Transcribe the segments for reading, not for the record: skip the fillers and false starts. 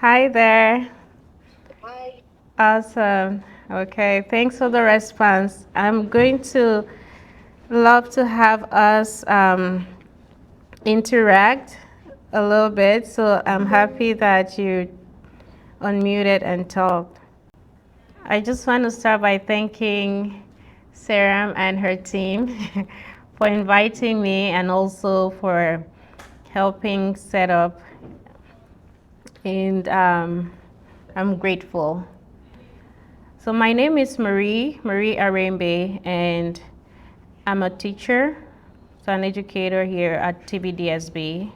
Hi there. Awesome. Okay, thanks for the response. I'm going to love to have us interact a little bit. So I'm happy that you unmuted and talked. I just want to start by thanking Sarah and her team for inviting me and also for helping set up. And I'm grateful. So my name is Marie Arrey-Mbi, and I'm a teacher, so an educator here at TVDSB.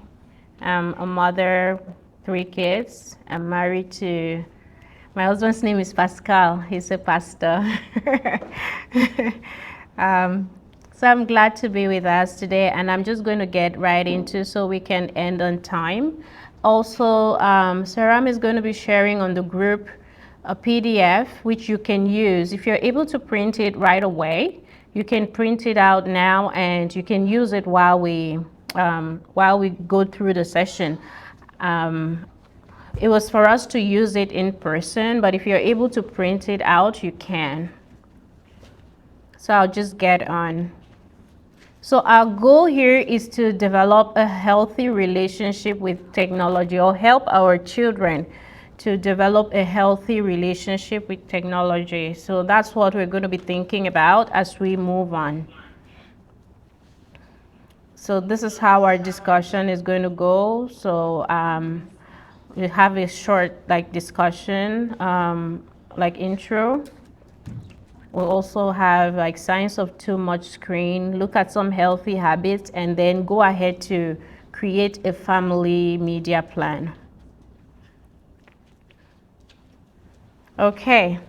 I'm a mother, 3 kids. I'm married to, my husband's name is Pascal. He's a pastor. um, so I'm glad to be with us today, and I'm just going to get right into so we can end on time. Also, Saram is going to be sharing on the group a PDF which you can use. If you're able to print it right away, you can print it out now and you can use it while we go through the session. It was for us to use it in person, but if you're able to print it out, you can. So I'll just get on. So our goal here is to develop a healthy relationship with technology, or help our children to develop a healthy relationship with technology. So that's what we're going to be thinking about as we move on. So this is how our discussion is going to go. So we have a short discussion, intro. We'll also have signs of too much screen, look at some healthy habits, and then go ahead to create a family media plan. Okay,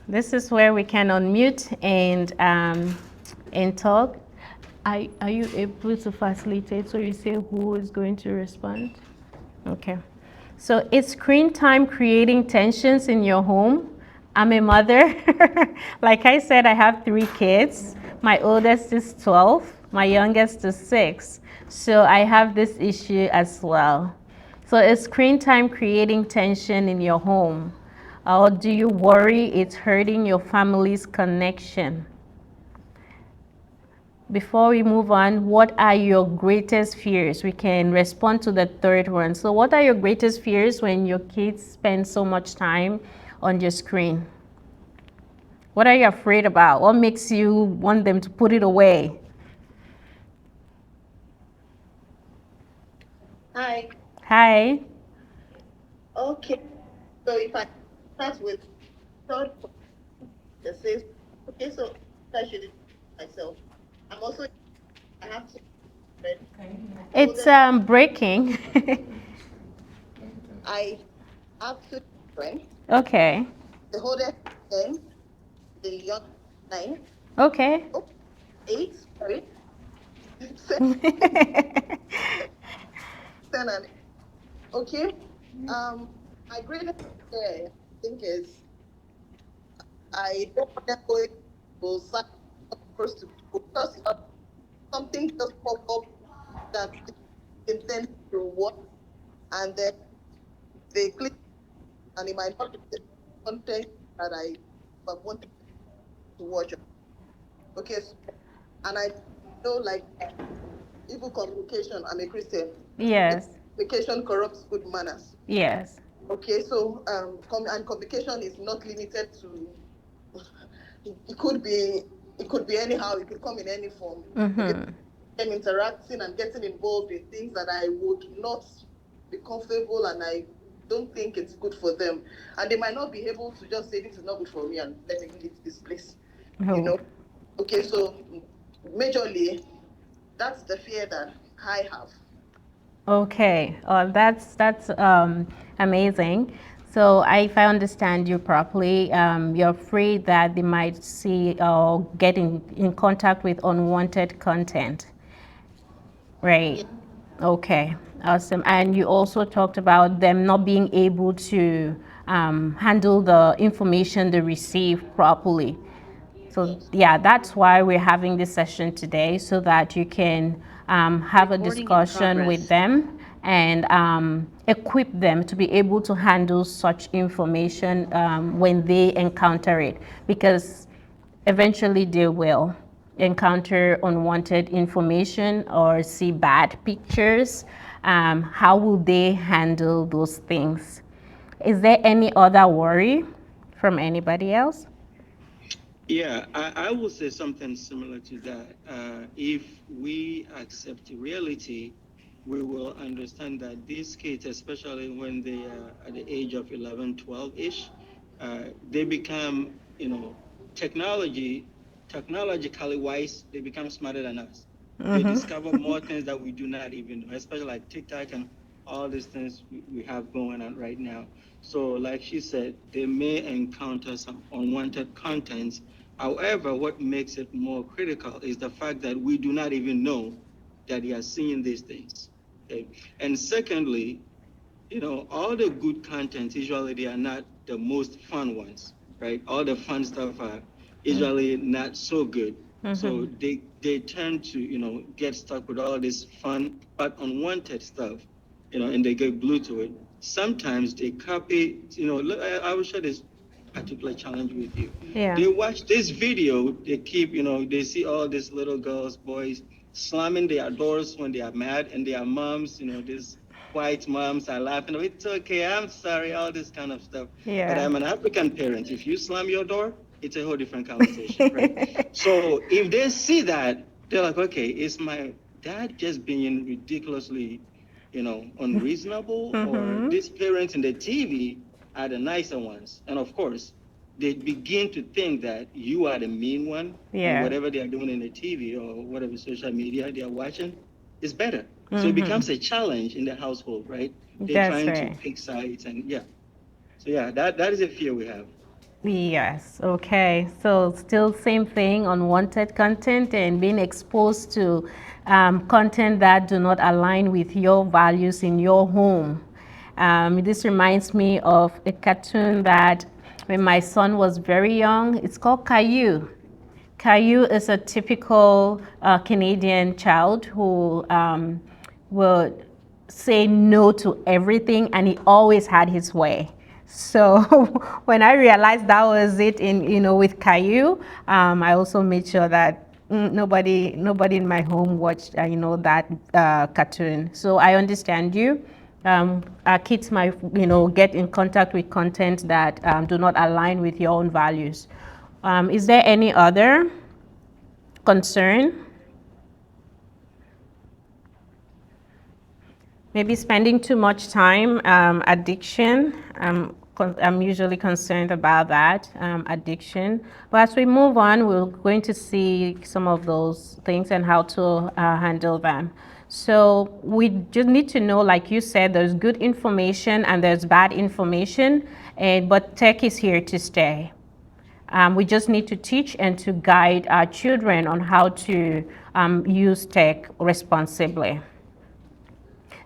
this is where we can unmute and talk. Are you able to facilitate so you say who is going to respond? Okay. So is screen time creating tensions in your home? I'm a mother. Like I said, I have 3 kids. My oldest is 12. My youngest is 6. So I have this issue as well. So is screen time creating tension in your home? Or do you worry it's hurting your family's connection? Before we move on, what are your greatest fears? We can respond to the third one. So what are your greatest fears when your kids spend so much time on your screen? What are you afraid about? What makes you want them to put it away? Hi. Hi. Okay. So if I start with third point that says, okay, so I should myself. I'm also I have to It's breaking. I have two friends. Okay. The older 10, the young 9. Okay. Oh, 8, sorry. 10 and okay. My greatest fear, I think, is I don't want them going to sign up first to because something just pop up that they intend to watch, and then they click, and it might not be the content that I wanted to watch. Okay, so, and I know, like, evil communication. I'm a Christian. Yes. Communication corrupts good manners. Yes. Okay, so and communication is not limited to. It could be. It could be anyhow. It could come in any form. Okay, Mm-hmm. them interacting and getting involved in things that I would not be comfortable, and I don't think it's good for them. And they might not be able to just say this is not good for me and let me leave this place. You Oh. know. Okay, so majorly, that's the fear that I have. Okay, that's amazing. So if I understand you properly, you're afraid that they might see or get in contact with unwanted content, right? Yeah. Okay, awesome. And you also talked about them not being able to handle the information they receive properly. So yeah, that's why we're having this session today, so that you can have a discussion with them and equip them to be able to handle such information when they encounter it, because eventually they will encounter unwanted information or see bad pictures. How will they handle those things? Is there any other worry from anybody else? Yeah, I will say something similar to that. If we accept reality, we will understand that these kids, especially when they are at the age of 11, 12-ish, they become, technologically wise, they become smarter than us. They discover more things that we do not even know, especially like TikTok and all these things we have going on right now. So like she said, they may encounter some unwanted contents. However, what makes it more critical is the fact that we do not even know that they are seeing these things. Okay? And secondly, all the good content, usually they are not the most fun ones, right? All the fun stuff are usually not so good. So they tend to, get stuck with all this fun but unwanted stuff, and they get glued to it. Sometimes they copy, I will share this particular challenge with you. Yeah. They watch this video, they keep, they see all these little girls, boys slamming their doors when they are mad, and their moms, these white moms are laughing. "Oh, it's okay, I'm sorry," all this kind of stuff. Yeah. But I'm an African parent. If you slam your door, it's a whole different conversation, right? So if they see that, they're like, okay, is my dad just being ridiculously, unreasonable, or these parents in the TV are the nicer ones? And of course, they begin to think that you are the mean one, Yeah. and whatever they are doing in the TV or whatever social media they are watching is better. So it becomes a challenge in the household, right? They're That's trying right. to pick sides, and yeah. So yeah, that is a fear we have. Yes, okay. So still same thing, unwanted content and being exposed to content that do not align with your values in your home. This reminds me of a cartoon that when my son was very young, it's called Caillou. Caillou is a typical Canadian child who would say no to everything, and he always had his way. So when I realized that was it with Caillou, I also made sure that nobody in my home watched that cartoon. So I understand you. Our kids might get in contact with content that do not align with your own values. Is there any other concern? Maybe spending too much time, addiction. I'm usually concerned about that, addiction. But as we move on, we're going to see some of those things and how to handle them. So we just need to know, like you said, there's good information and there's bad information, but tech is here to stay. We just need to teach and to guide our children on how to use tech responsibly.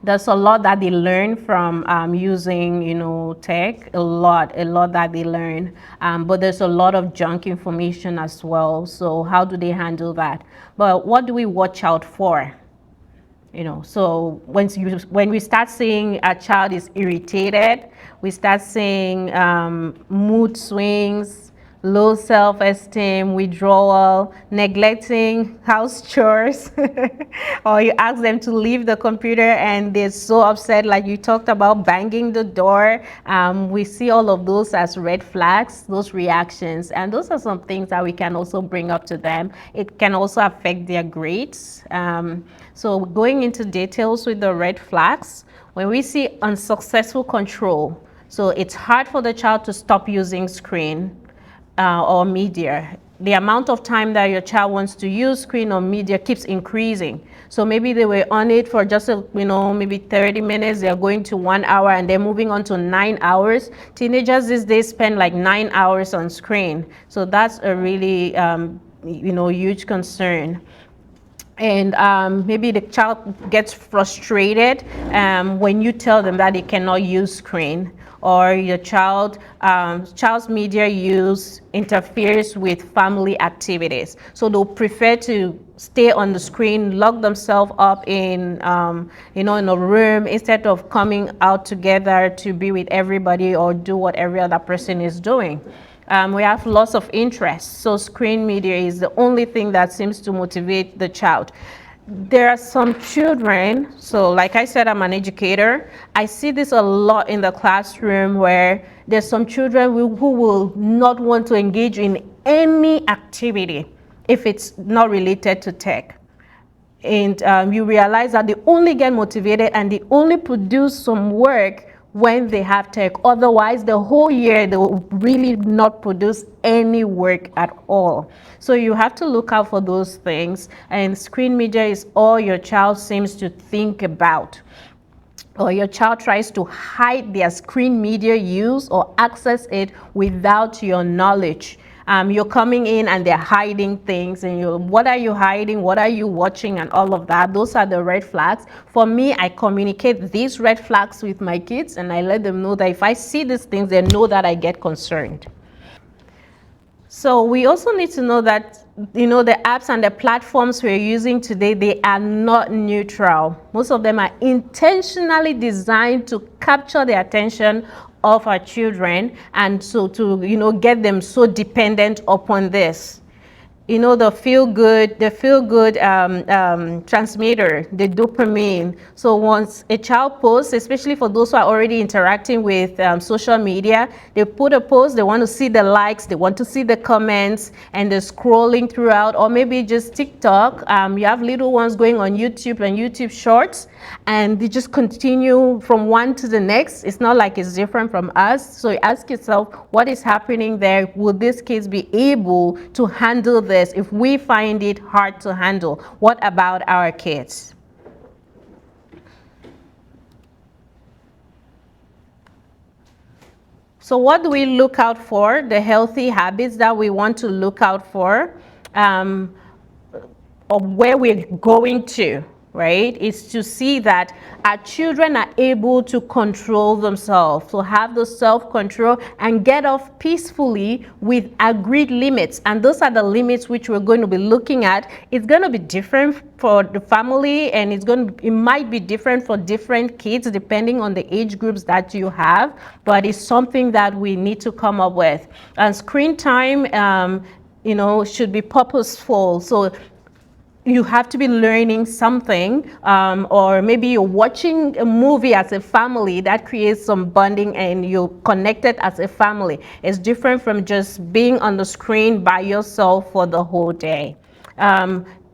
There's a lot that they learn from using, tech, a lot that they learn. But there's a lot of junk information as well. So how do they handle that? But what do we watch out for? So when we start seeing a child is irritated, we start seeing mood swings, low self-esteem, withdrawal, neglecting house chores, or you ask them to leave the computer and they're so upset, like you talked about banging the door. We see all of those as red flags, those reactions, and those are some things that we can also bring up to them. It can also affect their grades. So going into details with the red flags, when we see unsuccessful control, so it's hard for the child to stop using screen or media. The amount of time that your child wants to use screen or media keeps increasing. So maybe they were on it for just maybe 30 minutes, they're going to 1 hour, and they're moving on to 9 hours. Teenagers these days spend like 9 hours on screen. So that's a really huge concern. And maybe the child gets frustrated when you tell them that they cannot use screen, or your child's media use interferes with family activities. So they'll prefer to stay on the screen, lock themselves up in in a room instead of coming out together to be with everybody or do what every other person is doing. We have lots of interest, so screen media is the only thing that seems to motivate the child. There are some children, so like I said, I'm an educator. I see this a lot in the classroom where there's some children who will not want to engage in any activity if it's not related to tech. And you realize that they only get motivated and they only produce some work when they have tech. Otherwise, the whole year they will really not produce any work at all. So you have to look out for those things, and screen media is all your child seems to think about, or your child tries to hide their screen media use or access it without your knowledge. You're coming in and they're hiding things, and what are you hiding? What are you watching? And all of that. Those are the red flags. For me, I communicate these red flags with my kids, and I let them know that if I see these things, they know that I get concerned. So we also need to know that, the apps and the platforms we're using today, they are not neutral. Most of them are intentionally designed to capture the attention of our children, and so to, get them so dependent upon this. The feel good transmitter, the dopamine. So once a child posts, especially for those who are already interacting with social media, they put a post, they want to see the likes, they want to see the comments, and they're scrolling throughout. Or maybe just TikTok. You have little ones going on YouTube and YouTube Shorts, and they just continue from one to the next. It's not like it's different from us. So you ask yourself, what is happening there? Will these kids be able to handle this? If we find it hard to handle, what about our kids? So what do we look out for? The healthy habits that we want to look out for, of where we're going to, right, is to see that our children are able to control themselves, to have the self-control and get off peacefully with agreed limits. And those are the limits which we're going to be looking at. It's going to be different for the family, and it might be different for different kids depending on the age groups that you have, but it's something that we need to come up with. And screen time, should be purposeful. So you have to be learning something, or maybe you're watching a movie as a family that creates some bonding and you're connected as a family. It's different from just being on the screen by yourself for the whole day.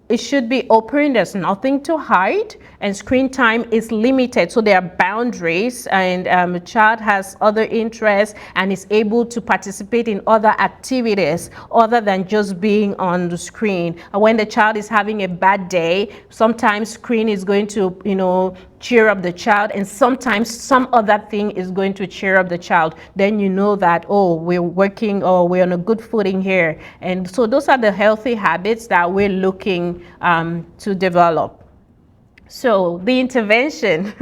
It should be open, there's nothing to hide, and screen time is limited, so there are boundaries, and a child has other interests and is able to participate in other activities other than just being on the screen. And when the child is having a bad day, sometimes screen is going to, cheer up the child, and sometimes some other thing is going to cheer up the child. Then you know that, oh, we're working, or we're on a good footing here. And so those are the healthy habits that we're looking to develop. So the intervention,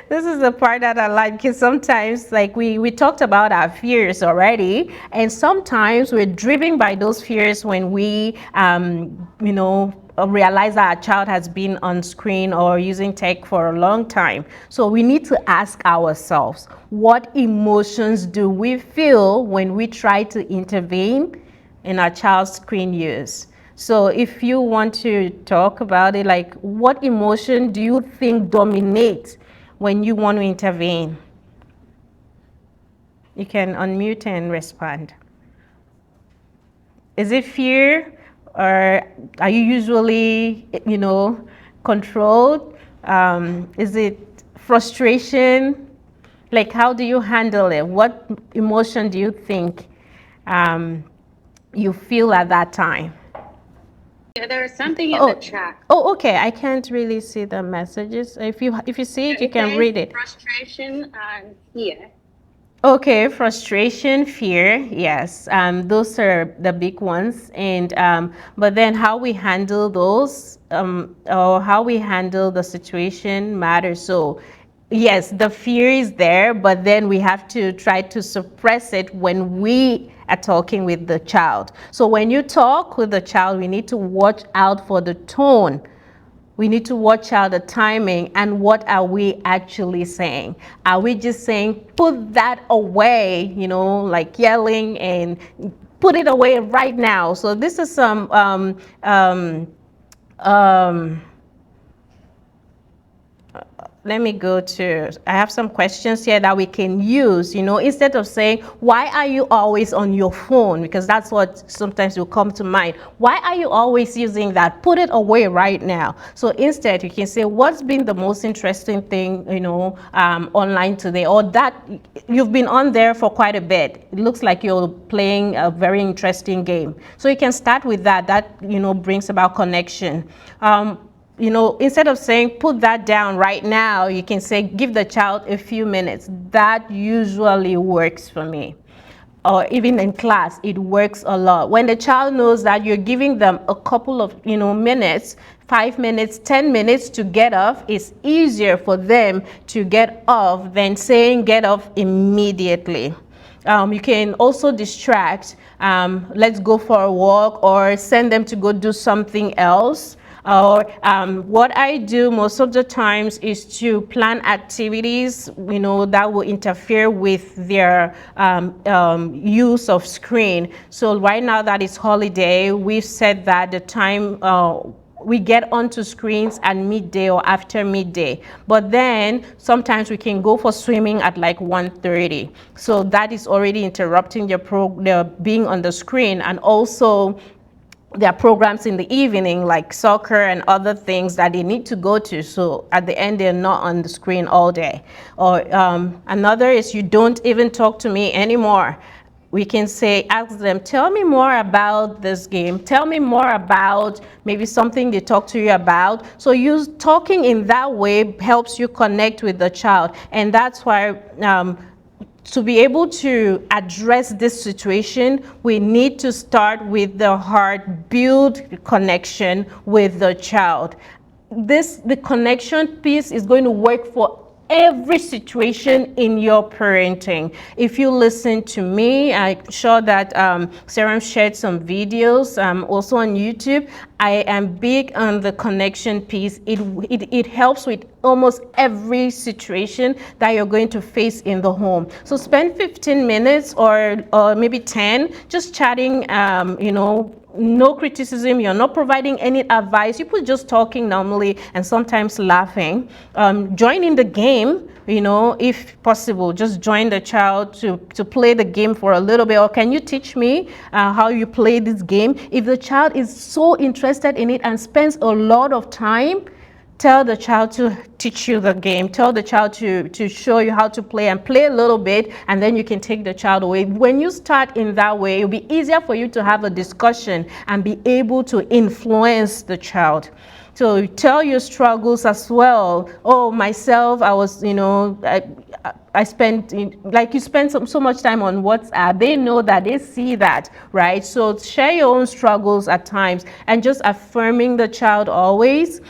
this is the part that I like, because sometimes, like we talked about our fears already, and sometimes we're driven by those fears when we, realize that our child has been on screen or using tech for a long time. So we need to ask ourselves, what emotions do we feel when we try to intervene in our child's screen use? So if you want to talk about it, like, what emotion do you think dominates when you want to intervene? You can unmute and respond. Is it fear, or are you usually, controlled? Is it frustration? Like, how do you handle it? What emotion do you think you feel at that time? Yeah, there's something in the chat. Oh, okay. I can't really see the messages. If you see it, you can read it. Frustration and fear. Okay, frustration, fear, yes. Those are the big ones. And but then how we handle those, or how we handle the situation matters. So yes, the fear is there, but then we have to try to suppress it when we are talking with the child. So when you talk with the child, we need to watch out for the tone. We need to watch out the timing and what are we actually saying. Are we just saying, put that away, like yelling and put it away right now. So this is some let me go to, I have some questions here that we can use, instead of saying, why are you always on your phone? Because that's what sometimes will come to mind. Why are you always using that? Put it away right now. So instead you can say, what's been the most interesting thing, online today? Or that you've been on there for quite a bit. It looks like you're playing a very interesting game. So you can start with that. That, brings about connection. Instead of saying put that down right now, you can say give the child a few minutes. That usually works for me. Or even in class, it works a lot. When the child knows that you're giving them a couple of minutes, 5 minutes, 10 minutes to get off, it's easier for them to get off than saying get off immediately. You can also distract, let's go for a walk, or send them to go do something else. Or what I do most of the times is to plan activities, that will interfere with their use of screen. So right now that it's holiday, we've said that the time we get onto screens at midday or after midday, but then sometimes we can go for swimming at like 1:30. So that is already interrupting their being on the screen, and also there are programs in the evening like soccer and other things that they need to go to. So at the end, they're not on the screen all day. Or another is you don't even talk to me anymore. We can say, ask them, tell me more about this game. Tell me more about maybe something they talk to you about. So talking in that way helps you connect with the child. And that's why to be able to address this situation, we need to start with the heart, build connection with the child. The connection piece is going to work for every situation in your parenting. If you listen to me, I'm sure that Sarah shared some videos also on YouTube. I am big on the connection piece. It helps with almost every situation that you're going to face in the home. So spend 15 minutes or maybe 10 just chatting, no criticism. You're not providing any advice. People just talking normally and sometimes laughing. Join in the game, if possible. Just join the child to play the game for a little bit. Or can you teach me how you play this game? If the child is so interested in it and spends a lot of time, tell the child to teach you the game. Tell the child to show you how to play, and play a little bit, and then you can take the child away. When you start in that way, it'll be easier for you to have a discussion and be able to influence the child. So tell your struggles as well. Oh, myself, I was, I spent, like you spend so much time on WhatsApp. They know that, they see that, right? So share your own struggles at times, and just affirming the child always.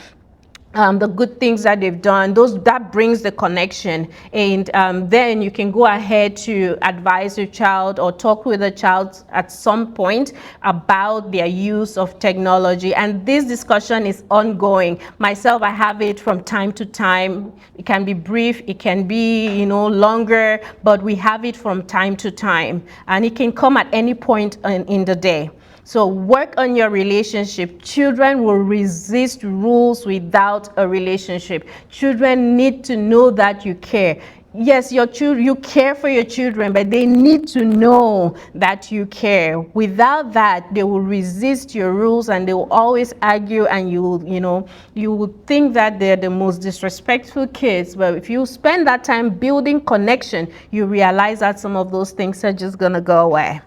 The good things that they've done, that brings the connection. And then you can go ahead to advise your child or talk with the child at some point about their use of technology. And this discussion is ongoing. Myself, I have it from time to time. It can be brief, it can be longer, but we have it from time to time, and it can come at any point in the day. So work on your relationship. Children will resist rules without a relationship. Children need to know that you care. Yes, you care for your children, but they need to know that you care. Without that, they will resist your rules, and they will always argue, and you will think that they're the most disrespectful kids. But if you spend that time building connection, you realize that some of those things are just gonna go away.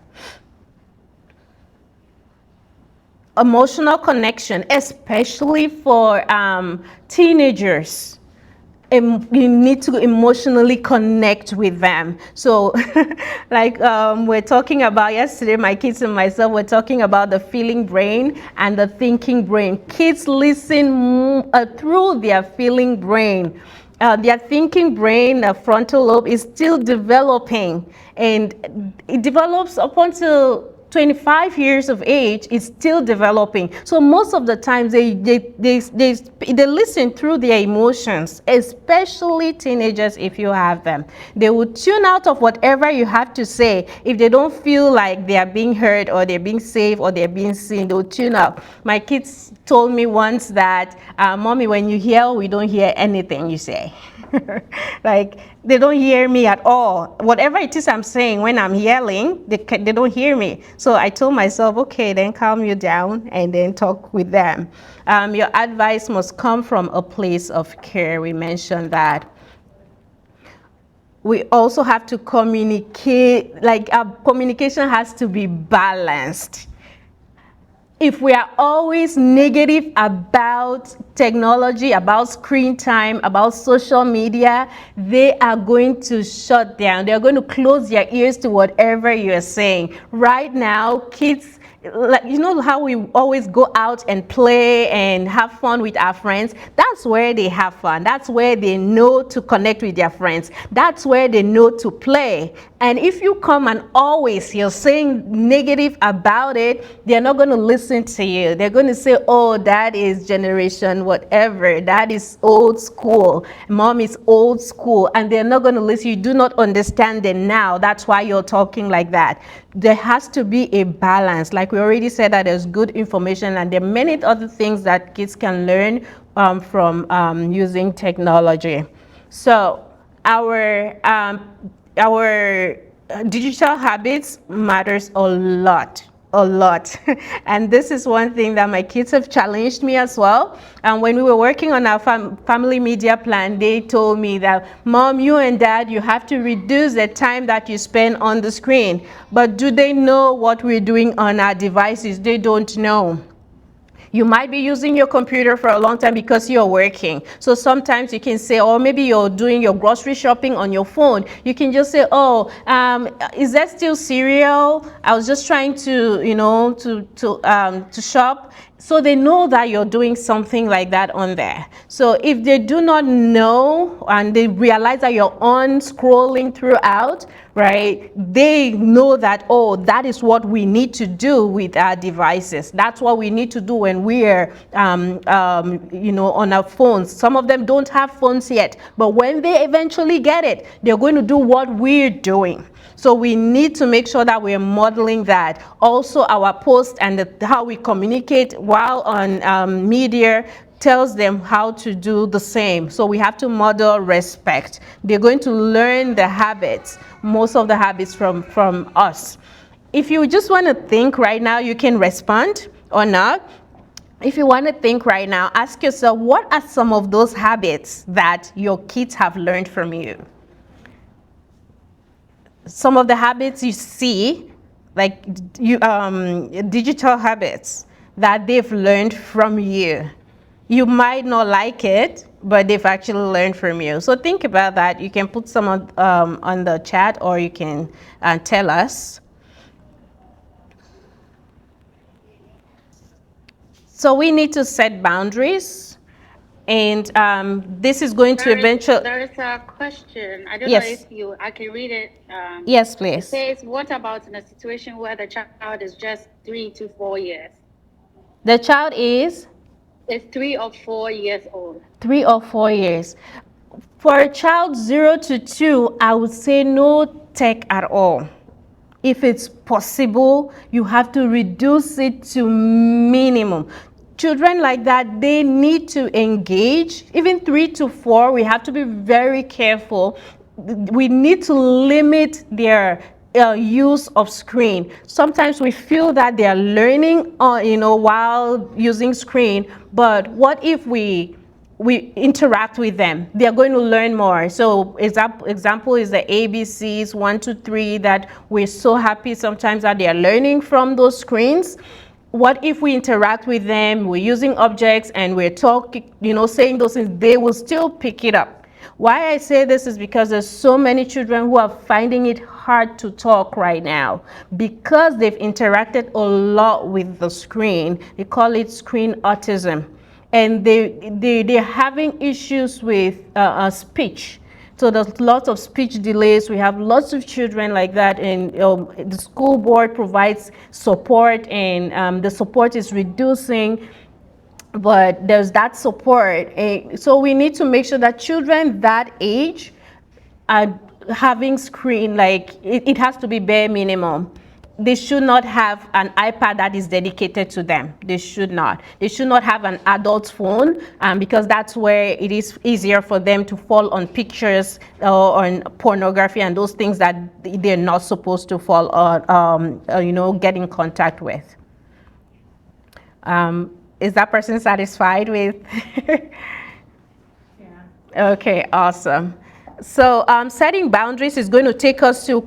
Emotional connection, especially for teenagers. You need to emotionally connect with them. So like we're talking about yesterday, my kids and myself were talking about the feeling brain and the thinking brain. Kids listen through their feeling brain. their thinking brain, the frontal lobe, is still developing, and it develops up until 25 years of age. It's still developing. So most of the times they listen through their emotions, especially teenagers. If you have them, they will tune out of whatever you have to say. If they don't feel like they are being heard or they're being safe or they're being seen, they'll tune out. My kids told me once that, Mommy, when you yell, we don't hear anything you say. Like, they don't hear me at all. Whatever it is I'm saying, when I'm yelling, they don't hear me. So I told myself, okay, then calm you down and then talk with them. Your advice must come from a place of care. We mentioned that. We also have to communicate, like our communication has to be balanced. If we are always negative about technology, about screen time, about social media, they are going to shut down. They're going to close their ears to whatever you're saying. Right now, kids, like, you know how we always go out and play and have fun with our friends? That's where they have fun. That's where they know to connect with their friends. That's where they know to play. And if you come and always you're saying negative about it, they're not going to listen to you. They're going to say, oh, that is generation whatever. That is old school. Mom is old school. And they're not going to listen. You do not understand them now. That's why you're talking like that. There has to be a balance. Like we already said, that there's good information and there are many other things that kids can learn from using technology. So our digital habits matters a lot. And this is one thing that my kids have challenged me as well. And when we were working on our family media plan, they told me that, Mom, you and Dad, you have to reduce the time that you spend on the screen. But do they know what we're doing on our devices? They don't know. You might be using your computer for a long time because you're working. So sometimes you can say, or maybe you're doing your grocery shopping on your phone. You can just say, oh, is that still cereal? I was just trying to, you know, to shop. So they know that you're doing something like that on there. So if they do not know and they realize that you're on scrolling throughout, right, they know that, oh, that is what we need to do with our devices. That's what we need to do when we're, you know, on our phones. Some of them don't have phones yet, but when they eventually get it, they're going to do what we're doing. So we need to make sure that we're modeling that. Also, our post and how we communicate while on media tells them how to do the same. So we have to model respect. They're going to learn the habits, most of the habits from us. If you just want to think right now, you can respond or not. If you want to think right now, ask yourself, what are some of those habits that your kids have learned from you? Some of the habits you see, like digital habits that they've learned from you. You might not like it, but they've actually learned from you. So think about that. You can put some on the chat, or you can tell us. So we need to set boundaries. And this is going to eventually... There is a question. I don't Yes. know if I can read it. Yes, It please. says, what about in a situation where the child is just 3 to 4 years? The child is? It's 3 or 4 years old. 3 or 4 years. For a child 0 to 2, I would say no tech at all. If it's possible, you have to reduce it to minimum. Children like that, they need to engage. Even 3 to 4, we have to be very careful. We need to limit their use of screen. Sometimes we feel that they are learning, you know, while using screen. But what if we interact with them? They're going to learn more. So example is the ABCs 1 to 3 that we're so happy sometimes that they're learning from those screens. What if we interact with them, we're using objects and we're talking, you know, saying those things, they will still pick it up. Why I say this is because there's so many children who are finding it hard to talk right now because they've interacted a lot with the screen. They call it screen autism. and they're having issues with speech. So there's lots of speech delays. We have lots of children like that, and the school board provides support, and the support is reducing, but there's that support. So we need to make sure that children that age are having screen, like it has to be bare minimum. They should not have an iPad that is dedicated to them. They should not have an adult phone, because that's where it is easier for them to fall on pictures or on pornography and those things that they're not supposed to fall on, get in contact with. Is that person satisfied with? Yeah. Okay, awesome. So setting boundaries is going to take us to,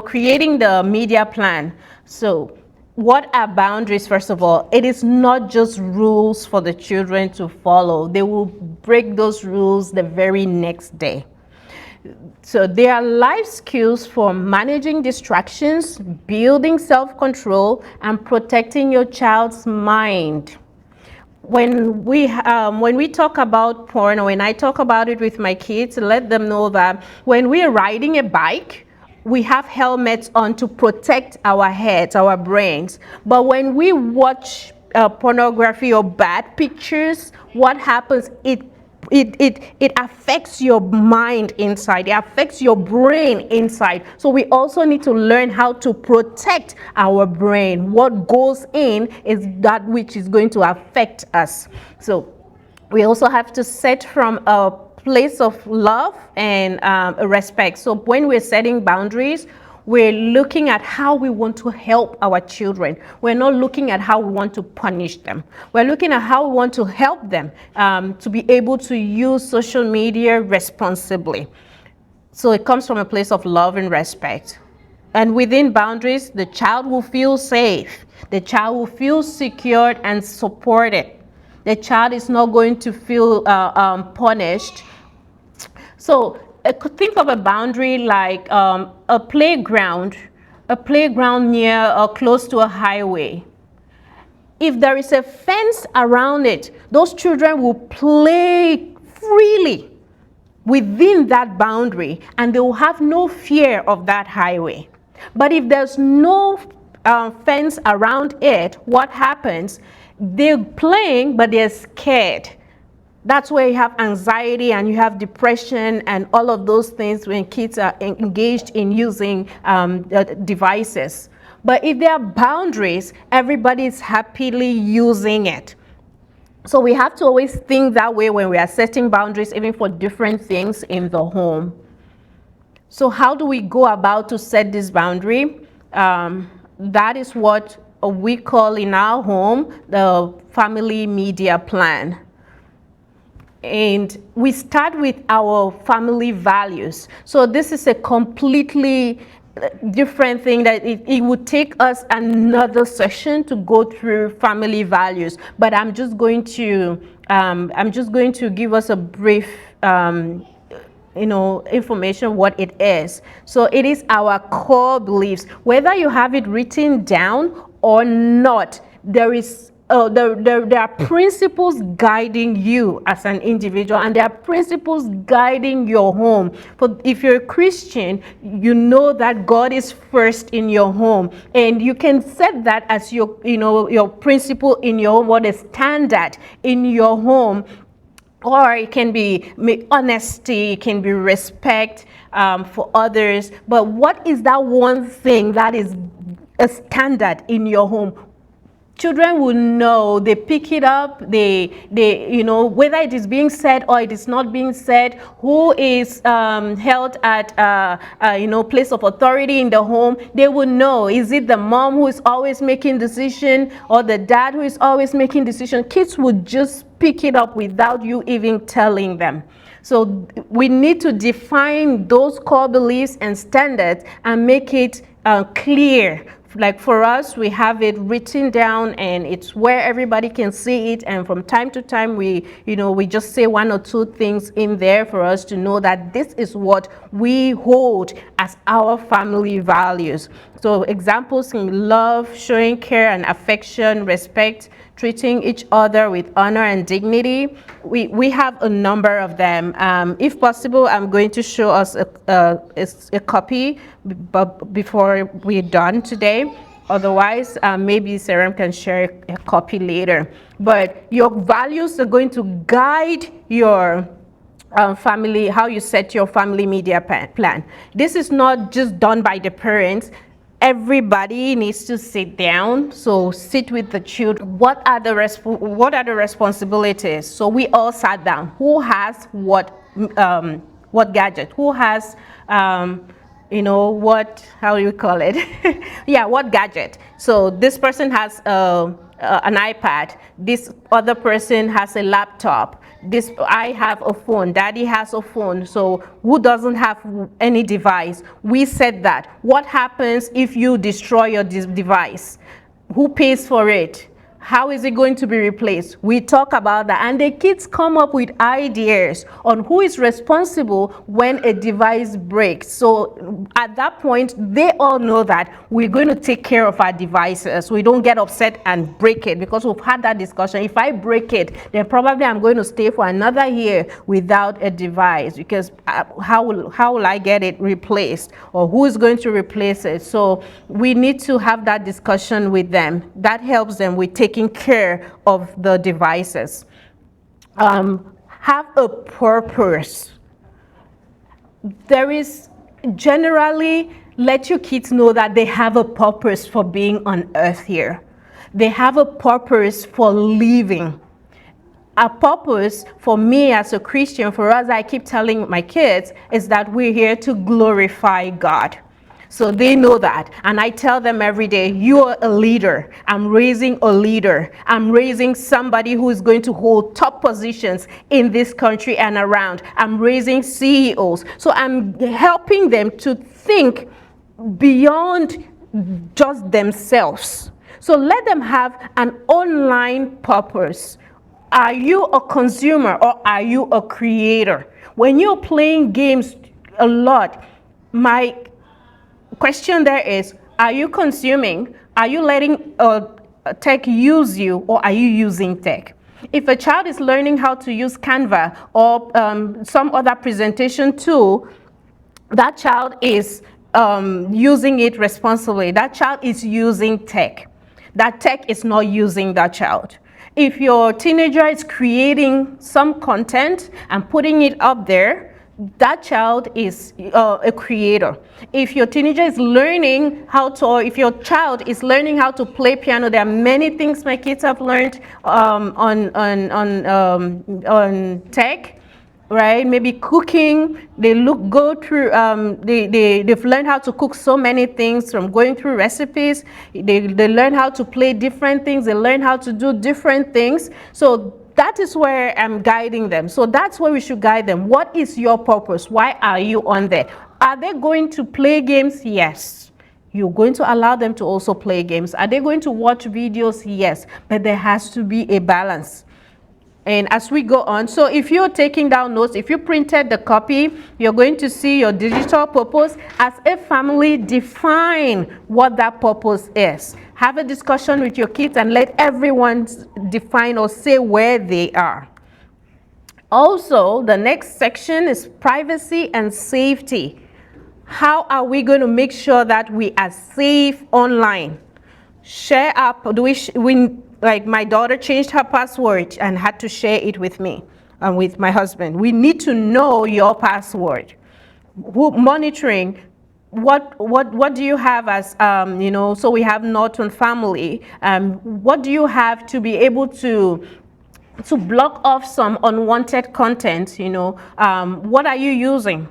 creating the media plan. So what are boundaries? First of all, it is not just rules for the children to follow. They will break those rules the very next day. So there are life skills for managing distractions, building self-control, and protecting your child's mind. When we talk about porn, or when I talk about it with my kids, let them know that when we're riding a bike, we have helmets on to protect our heads, our brains. But when we watch pornography or bad pictures, what happens? It affects your mind inside. It affects your brain inside. So we also need to learn how to protect our brain. What goes in is that which is going to affect us. So we also have to set from a place of love and respect. So when we're setting boundaries, we're looking at how we want to help our children. We're not looking at how we want to punish them. We're looking at how we want to help them to be able to use social media responsibly. So it comes from a place of love and respect. And within boundaries, the child will feel safe. The child will feel secured and supported. The child is not going to feel punished. So think of a boundary like a playground near or close to a highway. If there is a fence around it, those children will play freely within that boundary, and they will have no fear of that highway. But if there's no fence around it, what happens? They're playing, but they're scared. That's where you have anxiety and you have depression and all of those things when kids are engaged in using devices. But if there are boundaries, everybody is happily using it. So we have to always think that way when we are setting boundaries, even for different things in the home. So how do we go about to set this boundary? That is what we call in our home the family media plan. And we start with our family values. So this is a completely different thing that it would take us another session to go through family values. But I'm just going to give us a brief information what it is. So it is our core beliefs. Whether you have it written down or not, there are principles guiding you as an individual, and there are principles guiding your home. For if you're a Christian, you know that God is first in your home, and you can set that as your principle in your home, what is standard in your home. Or it can be honesty, it can be respect for others. But what is that one thing that is a standard in your home? Children will know. They pick it up. They whether it is being said or it is not being said. Who is held at place of authority in the home? They will know. Is it the mom who is always making decision, or the dad who is always making decision? Kids would just pick it up without you even telling them. So we need to define those core beliefs and standards and make it clear. Like for us, we have it written down, and it's where everybody can see it. And from time to time, we just say one or two things in there for us to know that this is what we hold as our family values. So examples in love, showing care and affection, respect, treating each other with honor and dignity. We have a number of them. If possible, I'm going to show us a copy before we're done today. Otherwise, maybe Sarah can share a copy later. But your values are going to guide your family, how you set your family media plan. This is not just done by the parents. Everybody needs to sit down. So sit with the children. What are the responsibilities? So we all sat down. Who has what gadget? Who has how do you call it? Yeah, what gadget? So this person has an iPad. This other person has a laptop. I have a phone. Daddy has a phone. So who doesn't have any device? We said that. What happens if you destroy your device? Who pays for it? How is it going to be replaced? We talk about that, and the kids come up with ideas on who is responsible when a device breaks. So at that point, they all know that we're going to take care of our devices. We don't get upset and break it, because we've had that discussion. If I break it, then probably I'm going to stay for another year without a device, because how will I get it replaced, or who is going to replace it? So we need to have that discussion with them. That helps them with taking care of the devices. Have a purpose. There is generally, let your kids know that they have a purpose for being on earth here. They have a purpose for living. A purpose for me as a Christian, for us, I keep telling my kids, is that we're here to glorify God. So they know that. And I tell them every day, you are a leader. I'm raising a leader. I'm raising somebody who is going to hold top positions in this country and around. I'm raising CEOs. So I'm helping them to think beyond just themselves. So let them have an online purpose. Are you a consumer or are you a creator? When you're playing games a lot, my question there is, are you consuming? Are you letting tech use you, or are you using tech? If a child is learning how to use Canva or some other presentation tool, that child is using it responsibly. That child is using tech. That tech is not using that child. If your teenager is creating some content and putting it up there, that child is a creator. If your teenager is learning how to, or if your child is learning how to play piano, there are many things my kids have learned on tech, right? Maybe cooking. They've learned how to cook so many things from going through recipes. They learn how to play different things. They learn how to do different things. So that is where I'm guiding them. So that's where we should guide them. What is your purpose? Why are you on there? Are they going to play games? Yes. You're going to allow them to also play games. Are they going to watch videos? Yes. But there has to be a balance. And as we go on, so if you're taking down notes, if you printed the copy, you're going to see your digital purpose. As a family, define what that purpose is. Have a discussion with your kids and let everyone define or say where they are. Also, the next section is privacy and safety. How are we going to make sure that we are safe online? Share up, like my daughter changed her password and had to share it with me and with my husband. We need to know your password. Monitoring, what do you have as, so we have Norton family. What do you have to be able to block off some unwanted content, what are you using?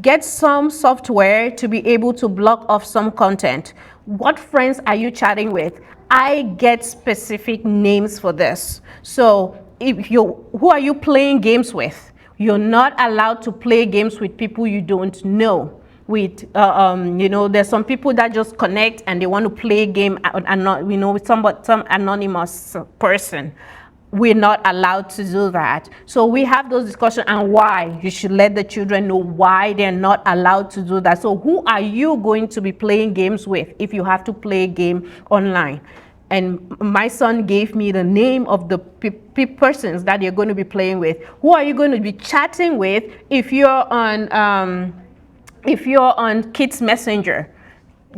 Get some software to be able to block off some content. What friends are you chatting with? I get specific names for this. So who are you playing games with? You're not allowed to play games with people you don't know. There's some people that just connect and they want to play a game with some anonymous person. We're not allowed to do that. So we have those discussions and why. You should let the children know why they're not allowed to do that. So who are you going to be playing games with if you have to play a game online? and my son gave me the name of the persons that you're going to be playing with. Who are you going to be chatting with if you're on Kids Messenger?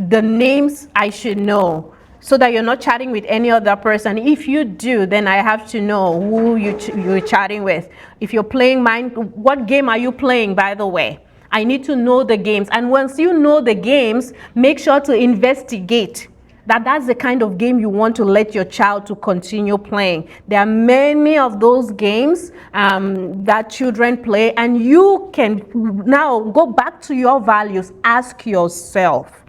The names I should know, so that you're not chatting with any other person. If you do, then I have to know who you're chatting with. If you're playing what game are you playing, by the way? I need to know the games. And once you know the games, make sure to investigate that's the kind of game you want to let your child to continue playing. There are many of those games that children play, and you can now go back to your values. Ask yourself,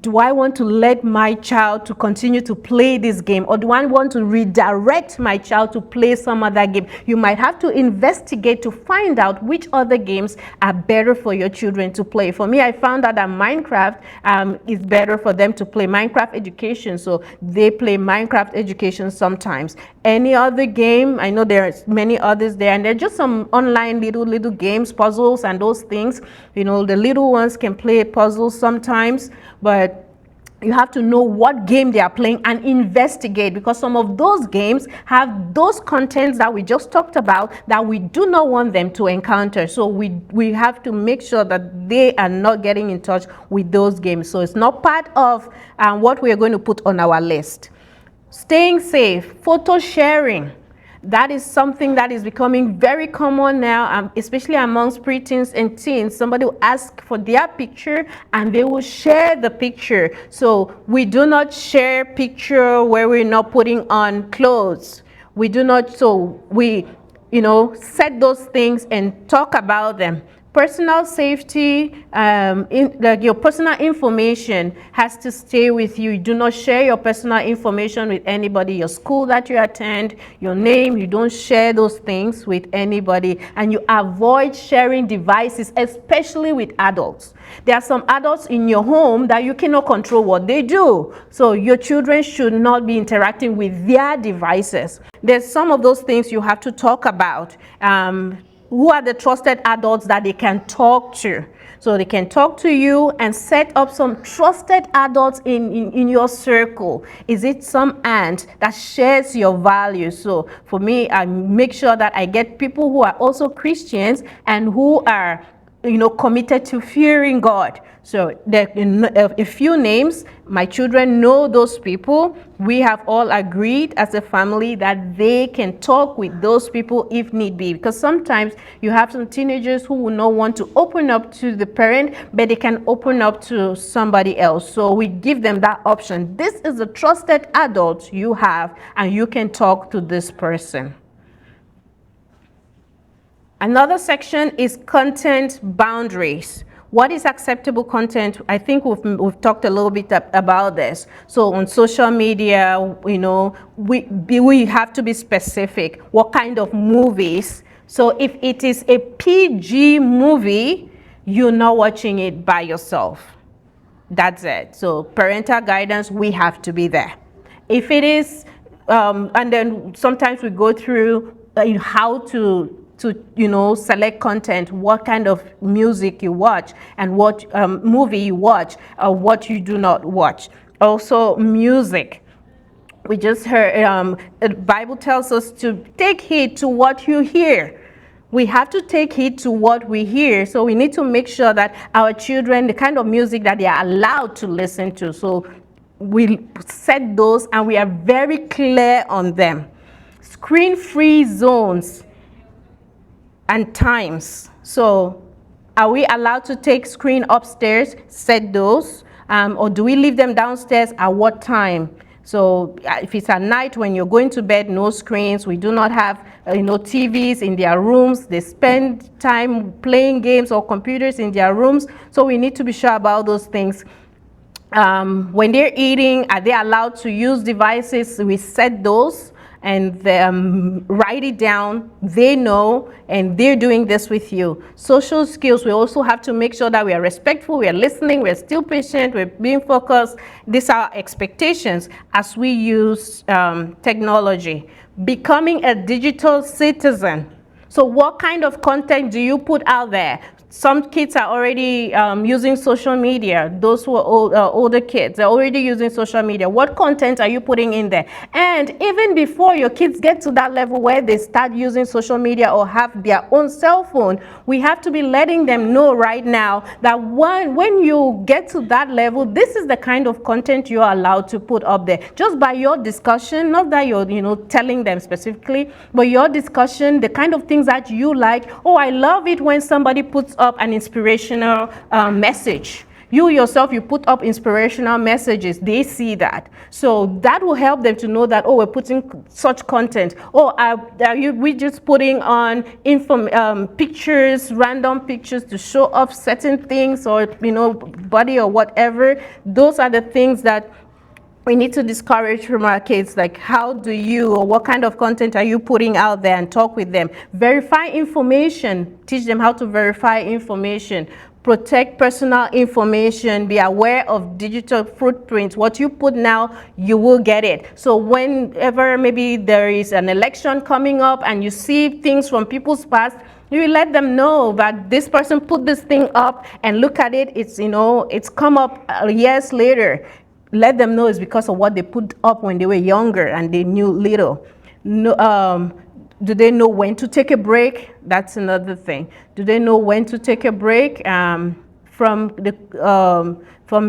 do I want to let my child to continue to play this game, or do I want to redirect my child to play some other game? You might have to investigate to find out which other games are better for your children to play. For me, I found out that Minecraft is better for them to play. Minecraft education, so they play Minecraft education sometimes. Any other game, I know there are many others there, and they're just some online little games, puzzles and those things. You know, the little ones can play puzzles sometimes, but you have to know what game they are playing and investigate, because some of those games have those contents that we just talked about that we do not want them to encounter. So we have to make sure that they are not getting in touch with those games. So it's not part of what we are going to put on our list. Staying safe, photo sharing. That is something that is becoming very common now, especially amongst preteens and teens. Somebody will ask for their picture and they will share the picture. So we do not share picture where we're not putting on clothes. We do not, so we, set those things and talk about them. Personal safety, your personal information has to stay with you. You do not share your personal information with anybody. Your school that you attend, your name, you don't share those things with anybody. And you avoid sharing devices, especially with adults. There are some adults in your home that you cannot control what they do. So your children should not be interacting with their devices. There's some of those things you have to talk about. Who are the trusted adults that they can talk to? So they can talk to you and set up some trusted adults in your circle. Is it some aunt that shares your values? So for me, I make sure that I get people who are also Christians and who are committed to fearing God. So there are a few names. My children know those people. We have all agreed as a family that they can talk with those people if need be, because sometimes you have some teenagers who will not want to open up to the parent, but they can open up to somebody else. So we give them that option. This is a trusted adult you have, and you can talk to this person. Another section is content boundaries. What is acceptable content? I think we've talked a little bit about this. So on social media, we have to be specific. What kind of movies? So if it is a PG movie, you're not watching it by yourself. That's it. So parental guidance, we have to be there. If it is, and then sometimes we go through how to select content, what kind of music you watch, and what movie you watch, or what you do not watch. Also, music. We just heard, the Bible tells us to take heed to what you hear. We have to take heed to what we hear. So we need to make sure that our children, the kind of music that they are allowed to listen to. So we set those and we are very clear on them. Screen-free zones and times. So are we allowed to take screen upstairs, set those, or do we leave them downstairs? At what time? So if it's at night when you're going to bed, no screens. We do not have TVs in their rooms. They spend time playing games or computers in their rooms. So we need to be sure about those things. When they're eating, are they allowed to use devices? We set those and write it down. They know, and they're doing this with you. Social skills, we also have to make sure that we are respectful, we are listening, we're still patient, we're being focused. These are expectations as we use technology. Becoming a digital citizen. So what kind of content do you put out there? Some kids are already using social media. Those who are older kids, they're already using social media. What content are you putting in there? And even before your kids get to that level where they start using social media or have their own cell phone, we have to be letting them know right now that when you get to that level, this is the kind of content you are allowed to put up there. Just by your discussion, not that you're telling them specifically, but your discussion, the kind of things that you like. Oh, I love it when somebody puts up an inspirational message. You yourself, you put up inspirational messages. They see that. So that will help them to know that, oh, we're putting such content. Oh, we just putting on pictures, random pictures to show off certain things or, body or whatever. Those are the things that we need to discourage from our kids. Like, how do you, or what kind of content are you putting out there, and talk with them. Verify information. Teach them how to verify information. Protect personal information. Be aware of digital footprints. What you put now, you will get it. So whenever maybe there is an election coming up and you see things from people's past, you let them know that this person put this thing up, and look at it. It's it's come up years later. Let them know it's because of what they put up when they were younger and they knew little. No, do they know when to take a break? That's another thing. Do they know when to take a break from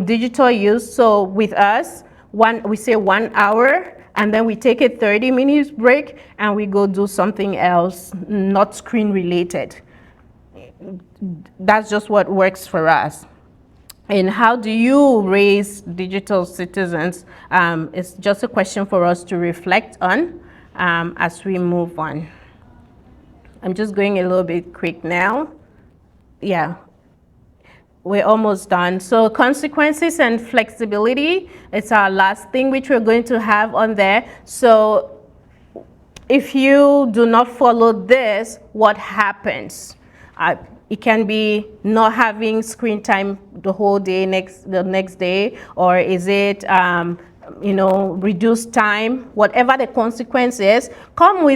digital use? So with us, we say 1 hour, and then we take a 30-minute break and we go do something else, not screen related. That's just what works for us. And how do you raise digital citizens? It's just a question for us to reflect on as we move on. I'm just going a little bit quick now. Yeah, we're almost done. So consequences and flexibility, it's our last thing which we're going to have on there. So if you do not follow this, what happens? It can be not having screen time the whole day the next day, or is it reduced time? Whatever the consequence is, come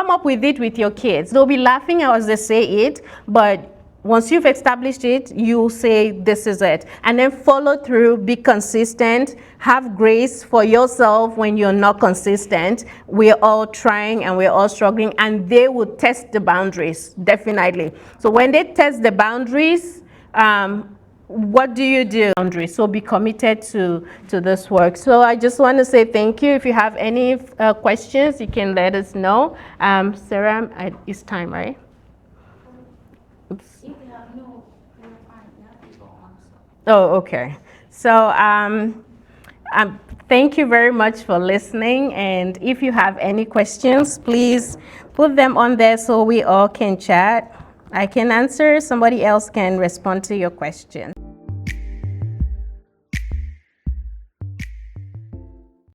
up with it with your kids. They'll be laughing as they say it, but once you've established it, you say this is it, and then follow through. Be consistent. Have grace for yourself when you're not consistent. We're all trying and we're all struggling, and they will test the boundaries, definitely. So when they test the boundaries, what do you do? Boundaries. So be committed to this work. So I just want to say thank you. If you have any questions, you can let us know. Sarah, it's time, right? Oops. Oh, okay. So thank you very much for listening. And if you have any questions, please put them on there so we all can chat. I can answer. Somebody else can respond to your question.